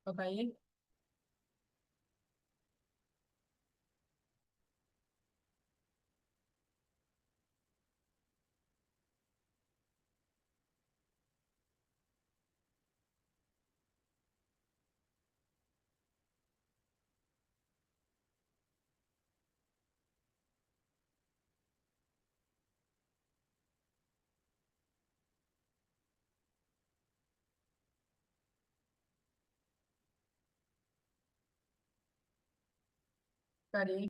बताइए। करिए।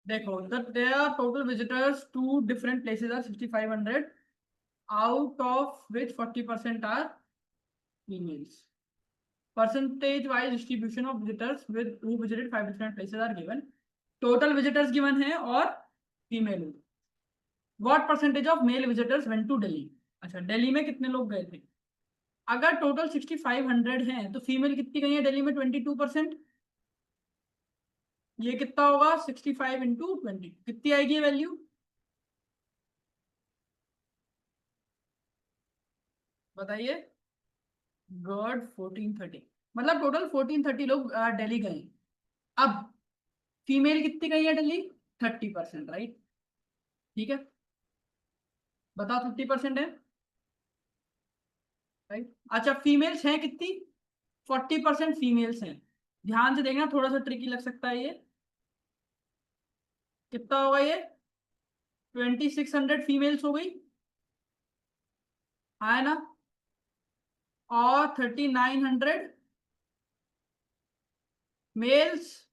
देखो, there are total visitors to different places are 6500, out of which 40% are females. Percentage wise distribution of visitors with who visited 5 different places are given. Total visitors given है और female. What percentage of male visitors went to Delhi. अच्छा, दिल्ली में कितने लोग गए थे. अगर total 6500 हैं तो फीमेल कितनी गई है दिल्ली में, 22%. ये कितना होगा, 65 इंटू 20, कितनी आएगी वैल्यू, बताइए. गुड, 1430. मतलब टोटल 1430 लोग दिल्ली गए. अब फीमेल कितनी गई है दिल्ली, 30%, राइट. ठीक है, बताओ 30% है, राइट. अच्छा, फीमेल्स हैं कितनी, 40% फीमेल्स हैं. ध्यान से देखना, थोड़ा सा ट्रिकी लग सकता है ये. कितना होगा ये, 2600 फीमेल्स हो गई, है ना. और 3900 मेल्स.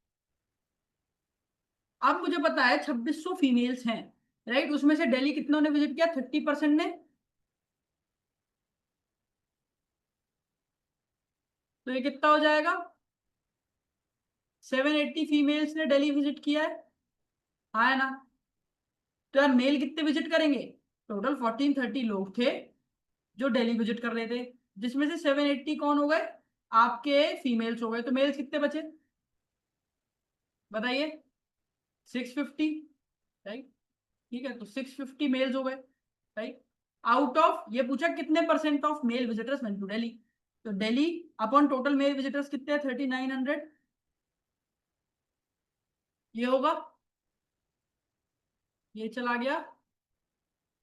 अब मुझे पता है 2600 फीमेल्स हैं, राइट. उसमें से दिल्ली कितनों ने विजिट किया, 30% ने. तो ये कितना हो जाएगा, 780 फीमेल्स ने दिल्ली विजिट किया है ना. तो यार मेल कितने विजिट करेंगे, टोटल 1430 लोग थे जो दिल्ली विजिट कर रहे थे, जिसमें से 780 कौन हो गए, आपके फीमेल्स हो गए. तो मेल्स कितने बचे, बताइए, 650, राइट. ठीक है, तो 650 मेल्स हो गए, राइट. आउट ऑफ, ये पूछा कितने percent of male visitors went to Delhi. तो Delhi upon total male visitors कितने हैं, 3900. ये होगा, ये चला गया,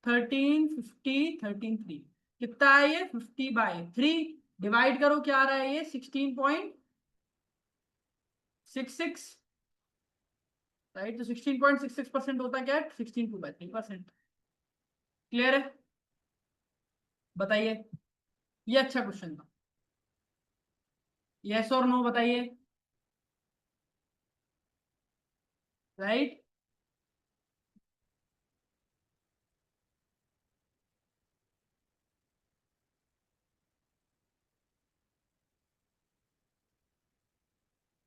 1350, कितना है ये, 50/3. डिवाइड करो, क्या आ रहा है ये, 16.66, राइट. तो 16.66% होता क्या है, 16/3%. क्लियर है, बताइए. ये अच्छा क्वेश्चन था, यस और नो बताइए, राइट.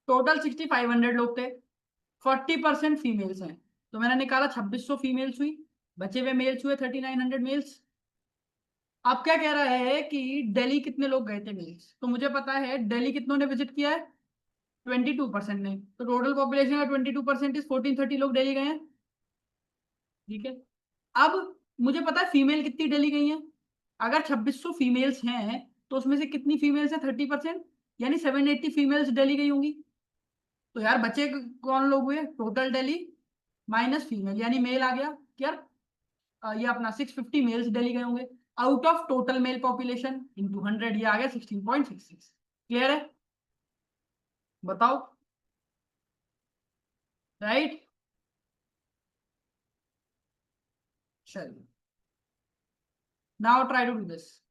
टोटल 6500 लोग थे, 40% फीमेल्स हैं. तो मैंने निकाला 2600 फीमेल्स हुई, बचे हुए मेल्स हुए 3900 मेल्स. अब क्या कह रहा है कि दिल्ली कितने लोग गए थे मेल्स, तो मुझे पता है दिल्ली कितनों ने विजिट किया है, 22% ने. तो टोटल पॉपुलेशन का 22% इज 1430 लोग दिल्ली गए हैं. ठीक है. अब मुझे पता है फीमेल कितनी दिल्ली गई हैं. अगर 2600 फीमेल्स हैं तो उसमें से कितनी फीमेल्स है, 30%, यानी 780 फीमेल्स दिल्ली गई होंगी. तो यार बचे कौन लोग हुए, टोटल दिल्ली माइनस फीमेल, यानी मेल आ गया. यार ये अपना 650 मेल्स दिल्ली गए होंगे, out of total mail population into 100, ये आ गया 16.66. क्लियर है, बताओ, राइट. चलिए, now try to do this.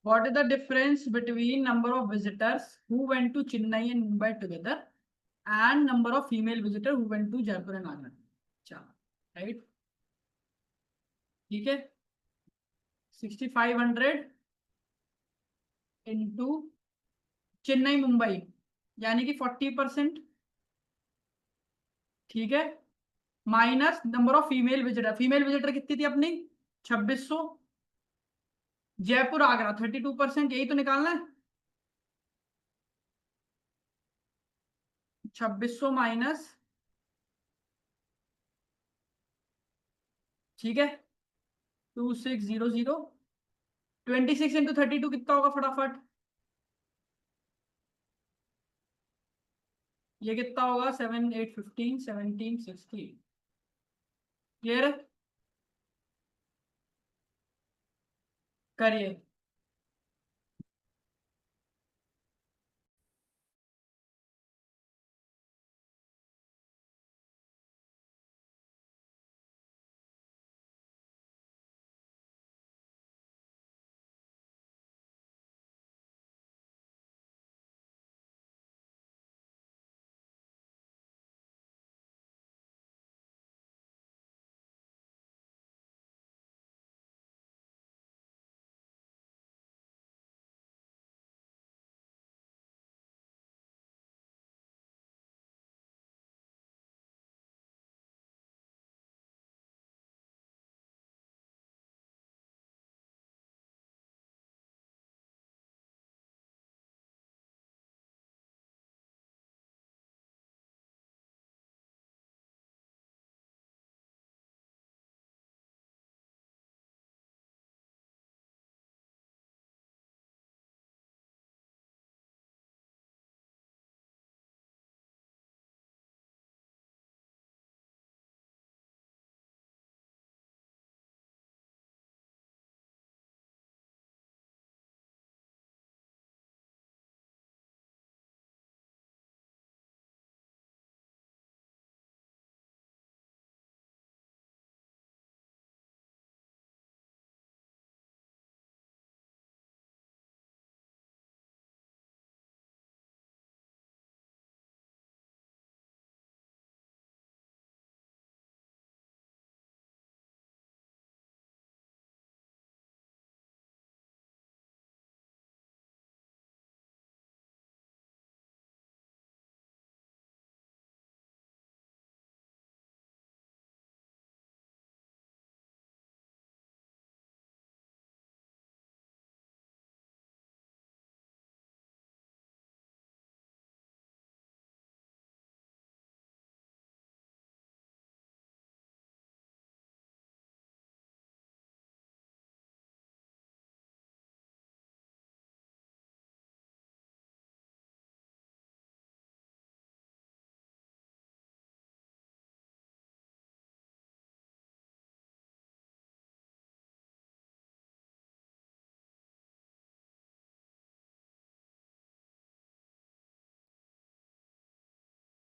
What is the difference between number of visitors who went to Chennai and Mumbai together and number of female visitors who went to Jaipur and Agra? अच्छा, right? ठीक है, 6500 into Chennai Mumbai, यानी कि 40%, ठीक है, minus number of female visitor. Female visitor कितनी थी अपनी? 2600। जयपुर आगरा 32%, यही तो निकालना है। 2600 माइनस, ठीक है, 2600, 26 × 32 कितना होगा फटाफट? ये कितना होगा? 7 8 15 17 16। क्लियर? करिए।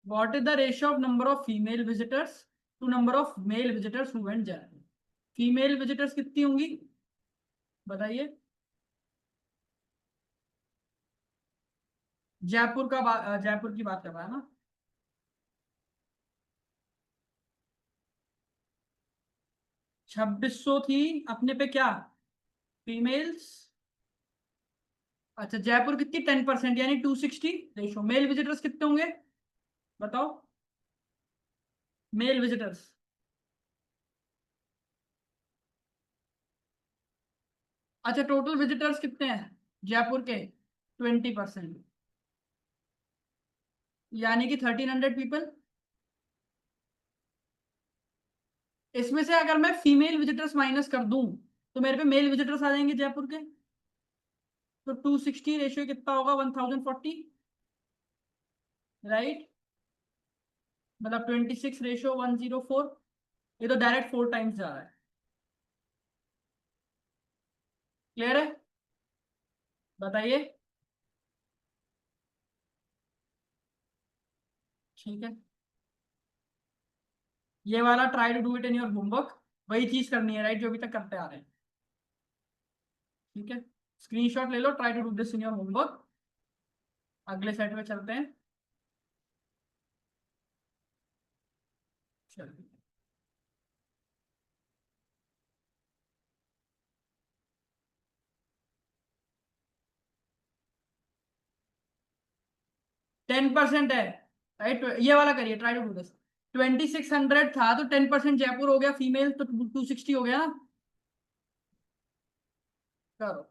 What is the ratio of number of female visitors to number of male visitors who went Jaipur? Female visitors कितनी होंगी बताइए? जयपुर की बात कर रहा है ना? 2600 थी अपने पे क्या? फीमेल्स। अच्छा, जयपुर कितनी? 10%, यानी 260 रेशो। मेल विजिटर्स कितने होंगे बताओ? मेल विजिटर्स, अच्छा टोटल विजिटर्स कितने हैं जयपुर के? 20%, यानी कि 1300 पीपल। इसमें से अगर मैं फीमेल विजिटर्स माइनस कर दूं तो मेरे पे मेल विजिटर्स आ जाएंगे जयपुर के। तो 260 रेशियो कितना होगा? 1040, राइट? मतलब 26 रेशियो 104। ये तो डायरेक्ट 4 टाइम्स जा रहा है। क्लियर है? बताइए। ठीक है, ये वाला try to do it in your homework. वही चीज करनी है, राइट, जो अभी तक करते आ रहे हैं। ठीक है। स्क्रीनशॉट ले लो, try to do this in your homework. अगले सेट में चलते हैं। चलिए 10% है, राइट? ये वाला करिए, ट्राई टू डू दिस। 2600 था तो 10% जयपुर हो गया फीमेल, तो 260 हो गया ना। करो।